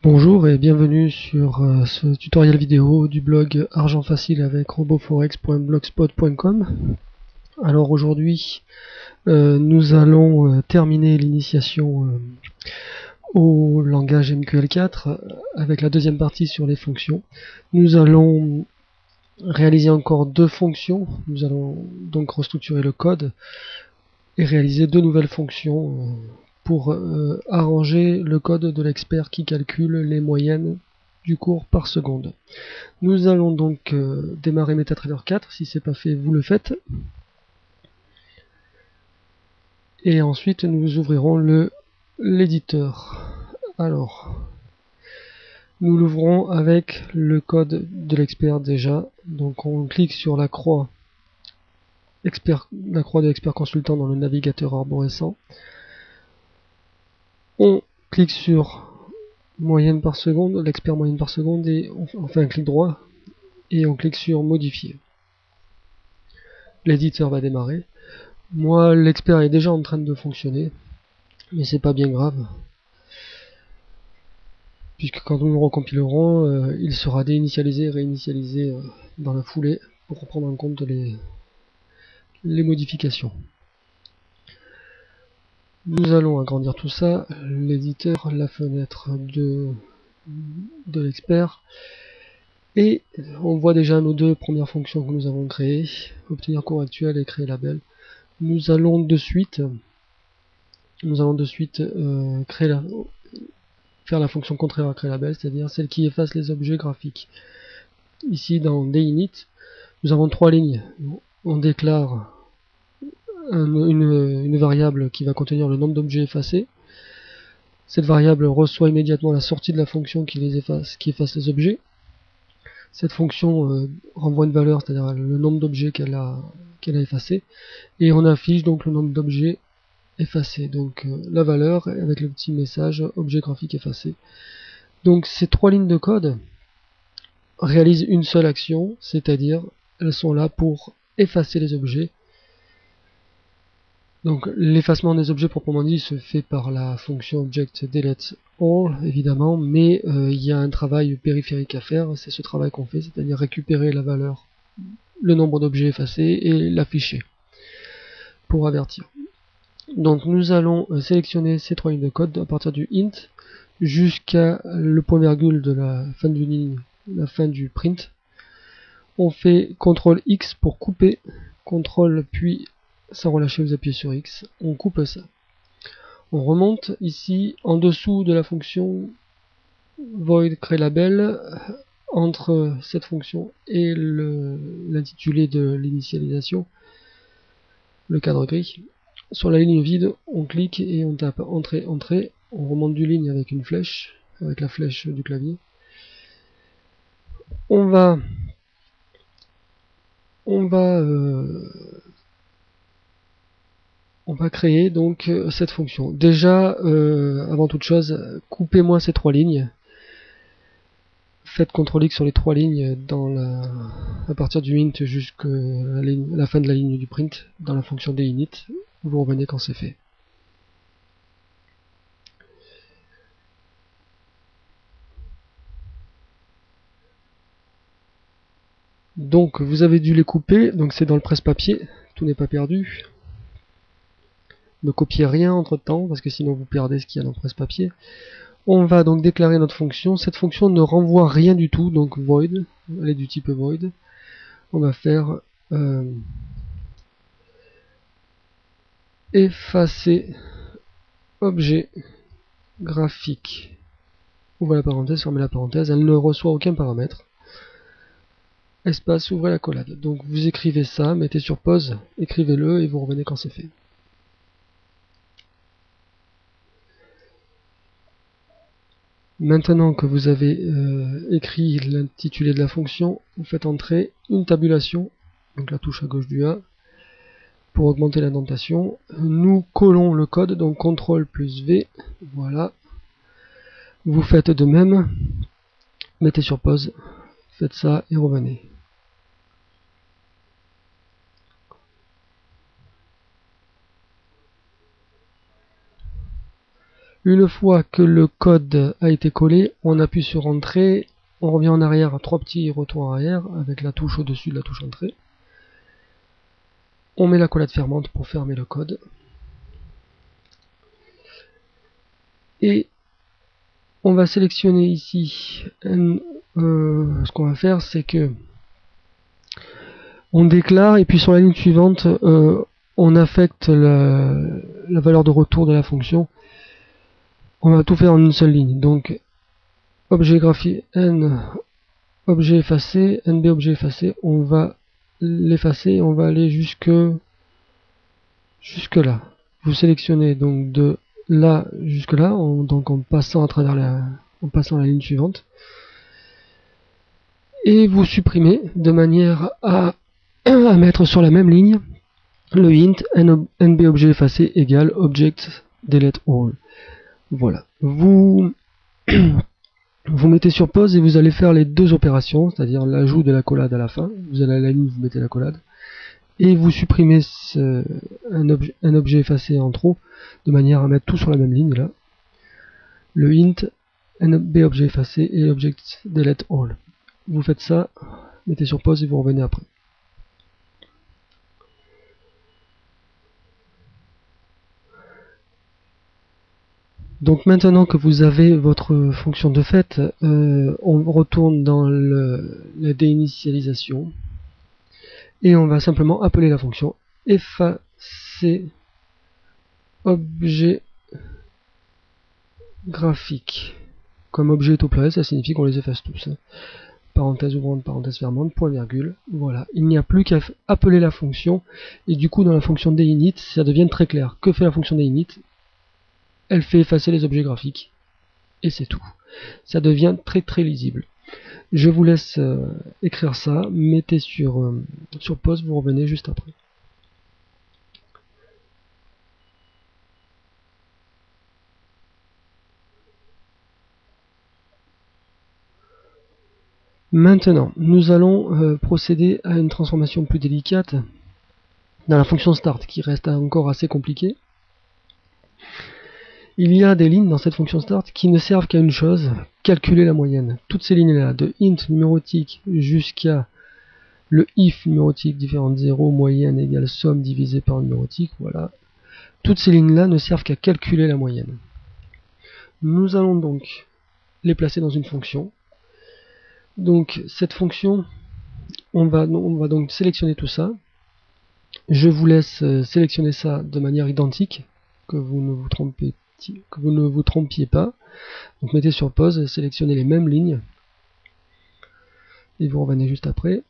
Bonjour et bienvenue sur ce tutoriel vidéo du blog Argent Facile avec roboforex.blogspot.com. Alors aujourd'hui, nous allons terminer l'initiation au langage MQL4 avec la deuxième partie sur les fonctions. Nous allons réaliser encore deux fonctions. Nous allons donc restructurer le code et réaliser deux nouvelles fonctions pour arranger le code de l'expert qui calcule les moyennes du cours par seconde. Nous allons donc démarrer MetaTrader 4. Si ce n'est pas fait, vous le faites. Et ensuite, nous ouvrirons l'éditeur. Alors, nous l'ouvrons avec le code de l'expert déjà. Donc, on clique sur la croix de l'expert consultant dans le navigateur arborescent. On clique sur moyenne par seconde, l'expert moyenne par seconde, et on fait un clic droit et on clique sur modifier. L'éditeur va démarrer. Moi, l'expert est déjà en train de fonctionner, mais c'est pas bien grave, puisque quand nous le recompilerons, il sera déinitialisé et réinitialisé dans la foulée pour prendre en compte les modifications. Nous allons agrandir tout ça, l'éditeur, la fenêtre de l'expert, et on voit déjà nos deux premières fonctions que nous avons créées, obtenir cours actuel et créer label. Nous allons de suite faire la fonction contraire à créer label, c'est-à-dire celle qui efface les objets graphiques. Ici dans dinit, nous avons trois lignes. On déclare une variable qui va contenir le nombre d'objets effacés. Cette variable reçoit immédiatement la sortie de la fonction qui efface les objets. Cette fonction renvoie une valeur, c'est-à-dire le nombre d'objets qu'elle a effacés, et on affiche donc le nombre d'objets effacés, donc la valeur avec le petit message objet graphique effacé. Donc ces trois lignes de code réalisent une seule action, c'est-à-dire elles sont là pour effacer les objets. Donc l'effacement des objets proprement dit se fait par la fonction object delete all évidemment, mais il y a un travail périphérique à faire, c'est ce travail qu'on fait, c'est-à-dire récupérer la valeur, le nombre d'objets effacés et l'afficher pour avertir. Donc nous allons sélectionner ces trois lignes de code à partir du int jusqu'à le point virgule de la fin d'une ligne, la fin du print. On fait CTRL X pour couper, CTRL puis sans relâcher vous appuyez sur X, on coupe ça. On remonte ici en dessous de la fonction void createLabel, entre cette fonction et l'intitulé de l'initialisation, le cadre gris. Sur la ligne vide, on clique et on tape entrée, entrée. On remonte d'une ligne avec une flèche, avec la flèche du clavier. On va créer donc cette fonction. Déjà, avant toute chose, coupez-moi ces trois lignes. Faites CTRL X sur les trois lignes à partir du int jusqu'à la fin de la ligne du print dans la fonction dinit. Vous revenez quand c'est fait. Donc vous avez dû les couper, donc c'est dans le presse-papier, tout n'est pas perdu. Ne copiez rien entre temps, parce que sinon vous perdez ce qu'il y a dans le presse-papier. On va donc déclarer notre fonction. Cette fonction ne renvoie rien du tout, donc void, elle est du type void. On va faire effacer objet graphique. Ouvrez la parenthèse, fermez la parenthèse, elle ne reçoit aucun paramètre. Espace, ouvrez la collade. Donc vous écrivez ça, mettez sur pause, écrivez-le et vous revenez quand c'est fait. Maintenant que vous avez écrit l'intitulé de la fonction, vous faites entrer une tabulation, donc la touche à gauche du A, pour augmenter l'indentation. Nous collons le code, donc CTRL plus V, voilà. Vous faites de même, mettez sur pause, faites ça et revenez. Une fois que le code a été collé, on appuie sur Entrée, on revient en arrière à 3 petits retours en arrière avec la touche au-dessus de la touche Entrée. On met la collade fermante pour fermer le code. Et on va sélectionner ici, ce qu'on va faire, c'est que on déclare et puis sur la ligne suivante, on affecte la valeur de retour de la fonction. On va tout faire en une seule ligne. Donc objet graphique n objet effacé, nb objet effacé, on va l'effacer, on va aller jusque là. Vous sélectionnez donc de là jusque là, donc en passant à travers la ligne suivante. Et vous supprimez de manière à mettre sur la même ligne le int nb objet effacé égale object delete all. Voilà. Vous mettez sur pause et vous allez faire les deux opérations, c'est-à-dire l'ajout de la collade à la fin. Vous allez à la ligne, vous mettez la collade. Et vous supprimez un objet effacé en trop, de manière à mettre tout sur la même ligne, là. Le int nb objet effacé et object delete all. Vous faites ça, mettez sur pause et vous revenez après. Donc maintenant que vous avez votre fonction de fait, on retourne dans la déinitialisation et on va simplement appeler la fonction effacer objet graphique. Comme objet est au pluriel, ça signifie qu'on les efface tous. Parenthèse ouvrante, parenthèse fermante, point virgule. Voilà, il n'y a plus qu'à appeler la fonction et du coup dans la fonction deinit, ça devient très clair. Que fait la fonction deinit? Elle fait effacer les objets graphiques. Et c'est tout. Ça devient très très lisible. Je vous laisse écrire ça, mettez sur pause, vous revenez juste après. Maintenant, nous allons procéder à une transformation plus délicate dans la fonction start, qui reste encore assez compliquée. Il y a des lignes dans cette fonction start qui ne servent qu'à une chose, calculer la moyenne. Toutes ces lignes-là, de int numérotique jusqu'à le if numérotique différent de 0, moyenne égale somme divisé par numérotique, voilà. Toutes ces lignes-là ne servent qu'à calculer la moyenne. Nous allons donc les placer dans une fonction. Donc cette fonction, on va donc sélectionner tout ça. Je vous laisse sélectionner ça de manière identique, que vous ne vous trompiez pas. Donc mettez sur pause, sélectionnez les mêmes lignes et vous revenez juste après.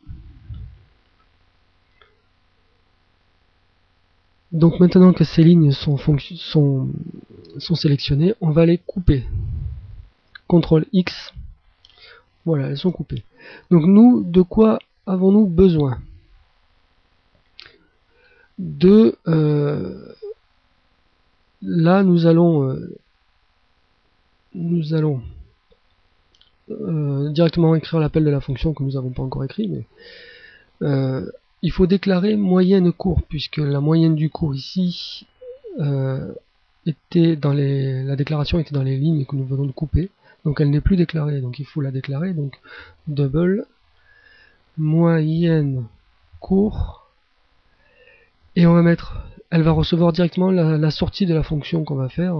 Donc maintenant que ces lignes sont sélectionnées, on va les couper. CTRL X, voilà, elles sont coupées. Donc nous, de quoi avons-nous besoin? Là nous allons directement écrire l'appel de la fonction que nous n'avons pas encore écrit, mais il faut déclarer moyenne cours, puisque la moyenne du cours ici était dans la déclaration était dans les lignes que nous venons de couper, donc elle n'est plus déclarée, donc il faut la déclarer. Donc double moyenne cours, et on va mettre, elle va recevoir directement la sortie de la fonction qu'on va faire,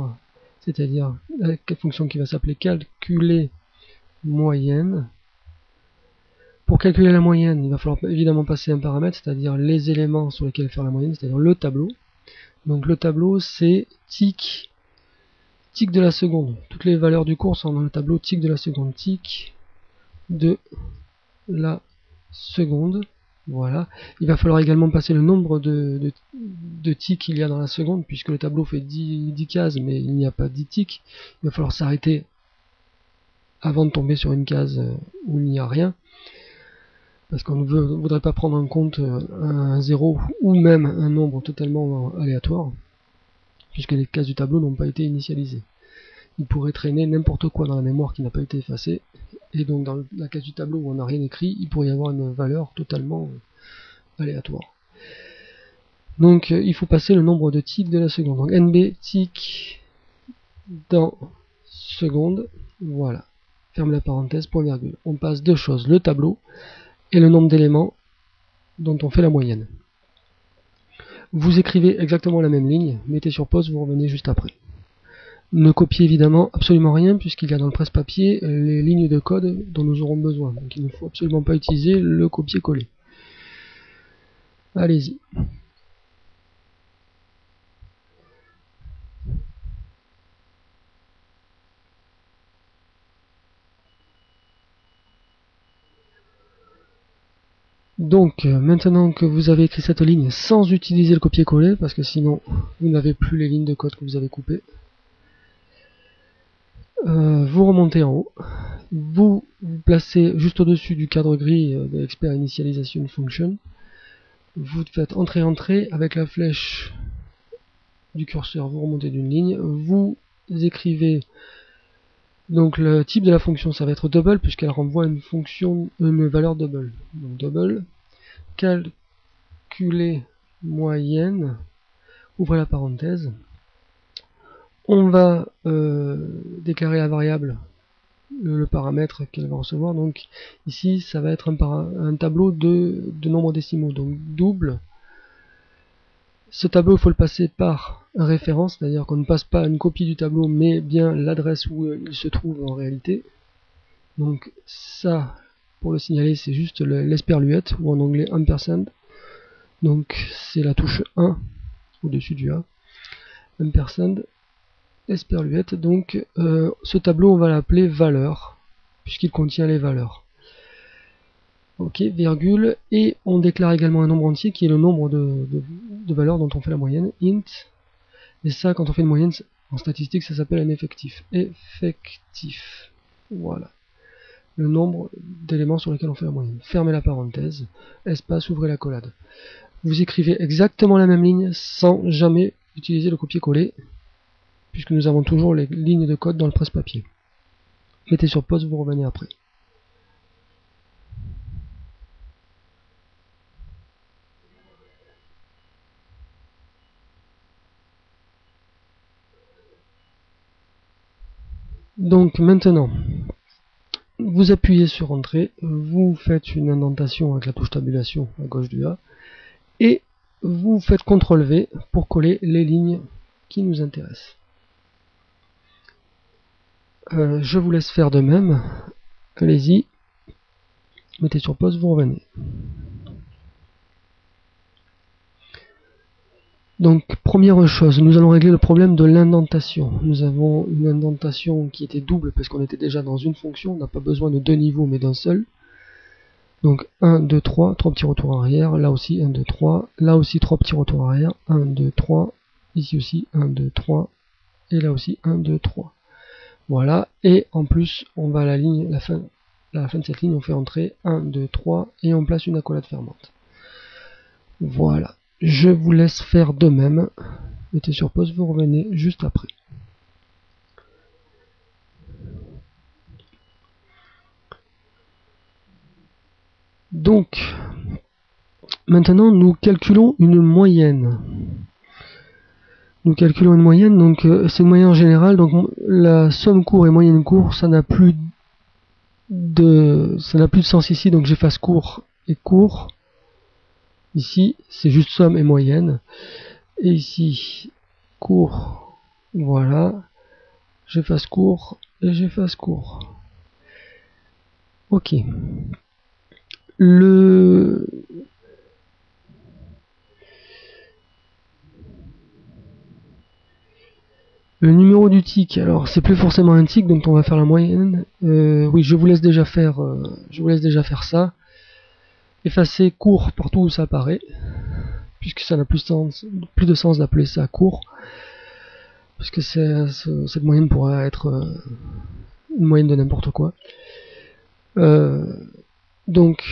c'est-à-dire la fonction qui va s'appeler calculer moyenne. Pour calculer la moyenne, il va falloir évidemment passer un paramètre, c'est-à-dire les éléments sur lesquels faire la moyenne, c'est-à-dire le tableau. Donc le tableau, c'est tic de la seconde. Toutes les valeurs du cours sont dans le tableau tic de la seconde. Tic de la seconde. Voilà. Il va falloir également passer le nombre de tics qu'il y a dans la seconde, puisque le tableau fait 10 cases, mais il n'y a pas 10 tics. Il va falloir s'arrêter avant de tomber sur une case où il n'y a rien, parce qu'on ne voudrait pas prendre en compte un 0 ou même un nombre totalement aléatoire, puisque les cases du tableau n'ont pas été initialisées. Il pourrait traîner n'importe quoi dans la mémoire qui n'a pas été effacée, et donc dans la case du tableau où on n'a rien écrit, il pourrait y avoir une valeur totalement aléatoire. Donc il faut passer le nombre de tics de la seconde. Donc nb tic dans secondes. Voilà. Ferme la parenthèse, point virgule. On passe deux choses, le tableau et le nombre d'éléments dont on fait la moyenne. Vous écrivez exactement la même ligne, mettez sur pause, vous revenez juste après. Ne copiez évidemment absolument rien puisqu'il y a dans le presse-papier les lignes de code dont nous aurons besoin. Donc il ne faut absolument pas utiliser le copier-coller. Allez-y. Donc maintenant que vous avez écrit cette ligne sans utiliser le copier-coller, parce que sinon vous n'avez plus les lignes de code que vous avez coupées, vous remontez en haut, vous vous placez juste au-dessus du cadre gris de l'expert initialisation function, vous faites entrée avec la flèche du curseur, vous remontez d'une ligne, vous écrivez donc le type de la fonction, ça va être double puisqu'elle renvoie une valeur double. Donc double, calculer moyenne, ouvrez la parenthèse. On va déclarer la variable, le paramètre qu'elle va recevoir. Donc ici, ça va être un tableau de nombres décimaux, donc double. Ce tableau, il faut le passer par référence, c'est-à-dire qu'on ne passe pas une copie du tableau, mais bien l'adresse où il se trouve en réalité. Donc ça, pour le signaler, c'est juste l'esperluette, ou en anglais ampersand. Donc c'est la touche 1 au-dessus du A. Ampersand, esperluette. Donc ce tableau, on va l'appeler valeur, puisqu'il contient les valeurs. Ok, virgule, et on déclare également un nombre entier qui est le nombre de valeurs dont on fait la moyenne, int, et ça, quand on fait une moyenne, en statistique, ça s'appelle un effectif. Effectif, voilà. Le nombre d'éléments sur lesquels on fait la moyenne. Fermez la parenthèse, espace, ouvrez la collade. Vous écrivez exactement la même ligne sans jamais utiliser le copier-coller, puisque nous avons toujours les lignes de code dans le presse-papier. Mettez sur pause, vous revenez après. Donc maintenant, vous appuyez sur Entrée, vous faites une indentation avec la touche tabulation à gauche du A, et vous faites CTRL V pour coller les lignes qui nous intéressent. Je vous laisse faire de même. Allez-y, mettez sur pause, vous revenez. Donc, première chose, nous allons régler le problème de l'indentation. Nous avons une indentation qui était double parce qu'on était déjà dans une fonction, on n'a pas besoin de deux niveaux mais d'un seul. Donc 1, 2, 3, 3 petits retours arrière, là aussi 1, 2, 3, là aussi 3 petits retours arrière, 1, 2, 3, ici aussi 1, 2, 3, et là aussi 1, 2, 3. Voilà, et en plus, on va à la fin de cette ligne, on fait entrer 1, 2, 3, et on place une accolade fermante. Voilà. Je vous laisse faire de même. Mettez sur pause, vous revenez juste après. Donc, maintenant nous calculons une moyenne. Nous calculons une moyenne, donc c'est une moyenne générale, donc la somme court et moyenne court, ça n'a plus de sens ici, donc j'efface court et court. Ici, c'est juste somme et moyenne. Et ici, court, voilà. J'efface court et j'efface court. Ok. Le numéro du tic, alors c'est plus forcément un tic dont on va faire la moyenne. Oui, je vous laisse déjà faire ça. Effacer court partout où ça apparaît, puisque ça n'a plus de sens d'appeler ça court, puisque cette moyenne pourra être une moyenne de n'importe quoi. Donc,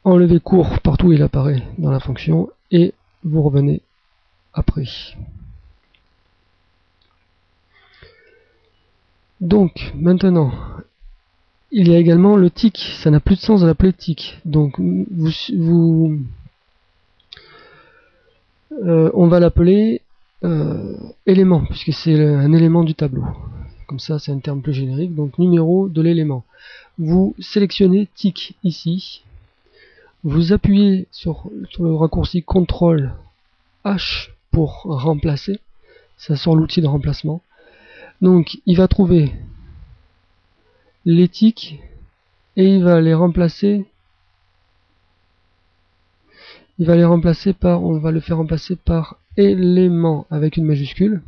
enlevez court partout où il apparaît dans la fonction, et vous revenez après. Donc, maintenant, il y a également le tic, ça n'a plus de sens de l'appeler tic. Donc, on va l'appeler élément, puisque c'est un élément du tableau. Comme ça, c'est un terme plus générique. Donc, numéro de l'élément. Vous sélectionnez tic ici. Vous appuyez sur le raccourci CTRL H pour remplacer. Ça sort l'outil de remplacement. Donc, il va trouver les tics et il va les remplacer. On va le faire remplacer par élément avec une majuscule.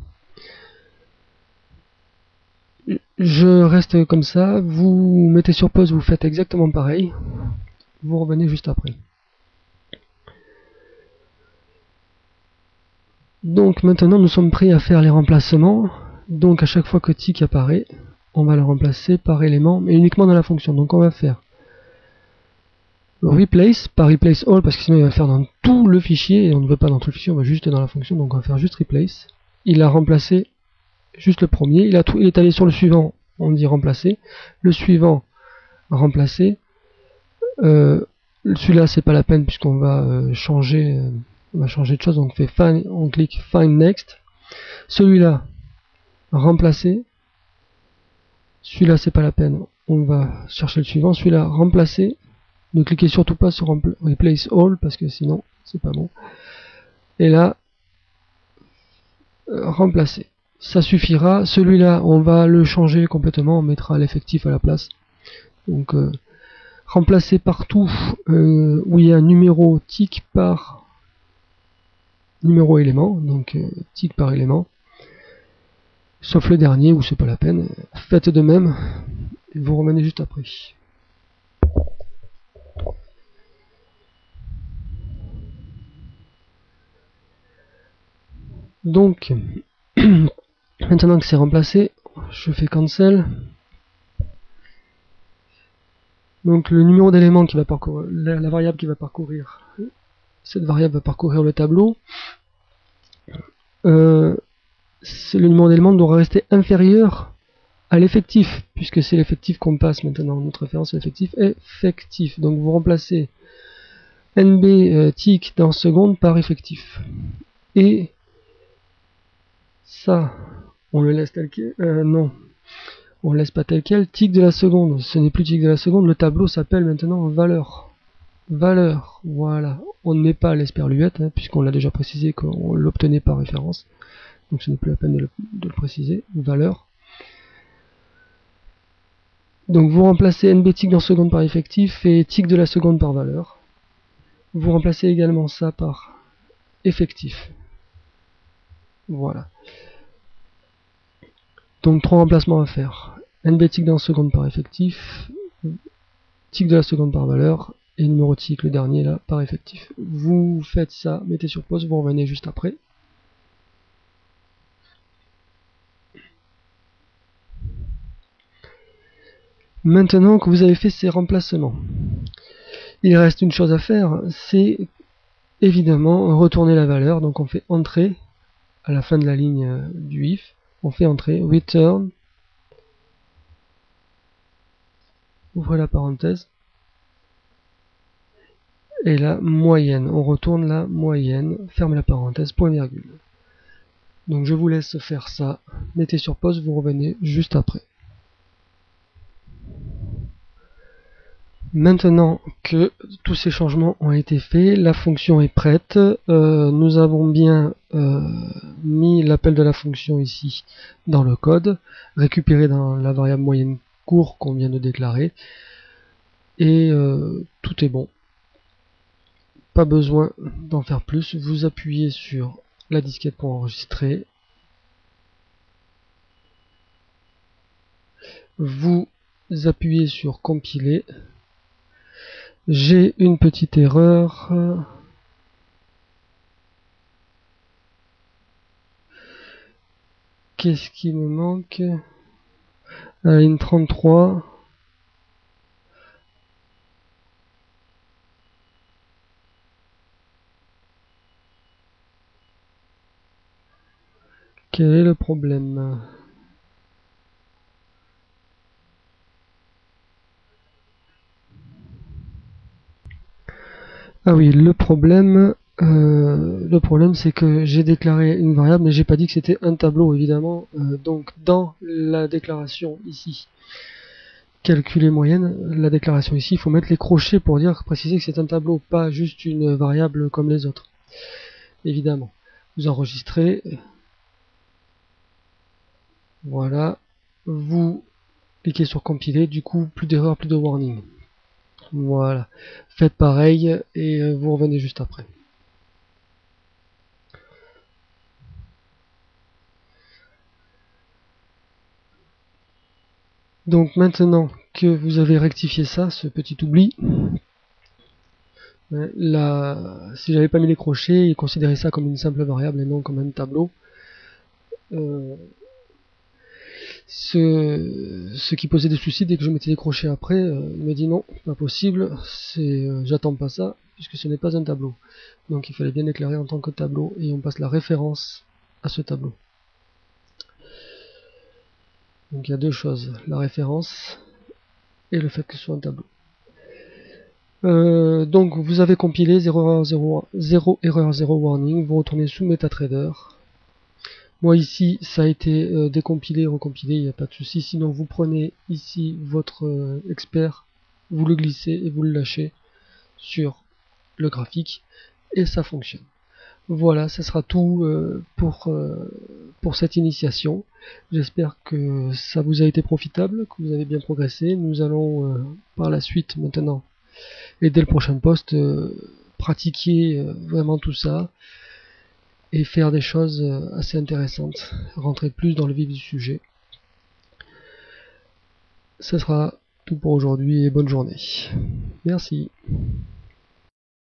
Je reste comme ça, vous mettez sur pause, vous faites exactement pareil, vous revenez juste après. Donc maintenant nous sommes prêts à faire les remplacements, donc à chaque fois que tic apparaît, on va le remplacer par élément, mais uniquement dans la fonction. Donc on va faire replace par replace all, parce que sinon il va faire dans tout le fichier, et on ne veut pas dans tout le fichier, on va juste dans la fonction, donc on va faire juste replace. Il a remplacé juste le premier, il est allé sur le suivant, on dit remplacer, le suivant remplacer, celui-là c'est pas la peine puisqu'on va changer de chose, donc on clique Find Next, celui-là remplacer, celui-là c'est pas la peine, on va chercher le suivant, celui-là remplacer, ne cliquez surtout pas sur Replace All parce que sinon c'est pas bon, et là remplacer. Ça suffira. Celui-là, on va le changer complètement. On mettra l'effectif à la place. Donc, remplacer partout où il y a un numéro tic par numéro élément. Donc, tic par élément. Sauf le dernier où c'est pas la peine. Faites de même. Et vous revenez juste après. Donc, maintenant que c'est remplacé, je fais cancel. Donc le numéro d'élément qui va parcourir, la variable qui va parcourir, cette variable va parcourir le tableau. Le numéro d'élément doit rester inférieur à l'effectif, puisque c'est l'effectif qu'on passe maintenant. Notre référence à l'effectif est effectif. Donc vous remplacez NB tic dans seconde par effectif. Et ça, on le laisse tel quel. Non, on ne laisse pas tel quel. Tic de la seconde, ce n'est plus tic de la seconde. Le tableau s'appelle maintenant valeur. Valeur, voilà. On ne met pas l'esperluette, hein, puisqu'on l'a déjà précisé qu'on l'obtenait par référence. Donc ce n'est plus la peine de le préciser. Valeur. Donc vous remplacez NB tic dans seconde par effectif et tic de la seconde par valeur. Vous remplacez également ça par effectif. Voilà. Donc 3 remplacements à faire. NB tic dans seconde par effectif, tic de la seconde par valeur, et numéro tic, le dernier là, par effectif. Vous faites ça, mettez sur pause, vous revenez juste après. Maintenant que vous avez fait ces remplacements, il reste une chose à faire, c'est évidemment retourner la valeur. Donc on fait entrée à la fin de la ligne du if, on fait entrée, return, ouvrez la parenthèse, et la moyenne, on retourne la moyenne, ferme la parenthèse, point virgule. Donc je vous laisse faire ça, mettez sur pause, vous revenez juste après. Maintenant que tous ces changements ont été faits, la fonction est prête. Nous avons bien mis l'appel de la fonction ici dans le code, récupéré dans la variable moyenne court qu'on vient de déclarer, et tout est bon. Pas besoin d'en faire plus. Vous appuyez sur la disquette pour enregistrer. Vous appuyez sur compiler. J'ai une petite erreur. Qu'est-ce qui me manque? À la ligne 33. Quel est le problème? Ah oui, le problème, Le problème c'est que j'ai déclaré une variable mais j'ai pas dit que c'était un tableau évidemment. Donc dans la déclaration ici, calculer moyenne, la déclaration ici, il faut mettre les crochets pour préciser que c'est un tableau, pas juste une variable comme les autres. Évidemment. Vous enregistrez. Voilà. Vous cliquez sur compiler, du coup plus d'erreurs, plus de warning. Voilà. Faites pareil et vous revenez juste après. Donc maintenant que vous avez rectifié ça, ce petit oubli, si j'avais pas mis les crochets et considéré ça comme une simple variable et non comme un tableau, ce qui posait des soucis dès que je mettais les crochets après, il m'a dit non, pas possible, j'attends pas ça, puisque ce n'est pas un tableau. Donc il fallait bien déclarer en tant que tableau, et on passe la référence à ce tableau. Donc il y a deux choses, la référence et le fait que ce soit un tableau. Donc vous avez compilé 0 erreur 0 warning, vous retournez sous MetaTrader. Moi ici ça a été décompilé, recompilé, il n'y a pas de souci. Sinon vous prenez ici votre expert, vous le glissez et vous le lâchez sur le graphique et ça fonctionne. Voilà, ça sera tout pour cette initiation. J'espère que ça vous a été profitable, que vous avez bien progressé. Nous allons par la suite maintenant, et dès le prochain post, pratiquer vraiment tout ça et faire des choses assez intéressantes, rentrer plus dans le vif du sujet. Ce sera tout pour aujourd'hui et bonne journée. Merci.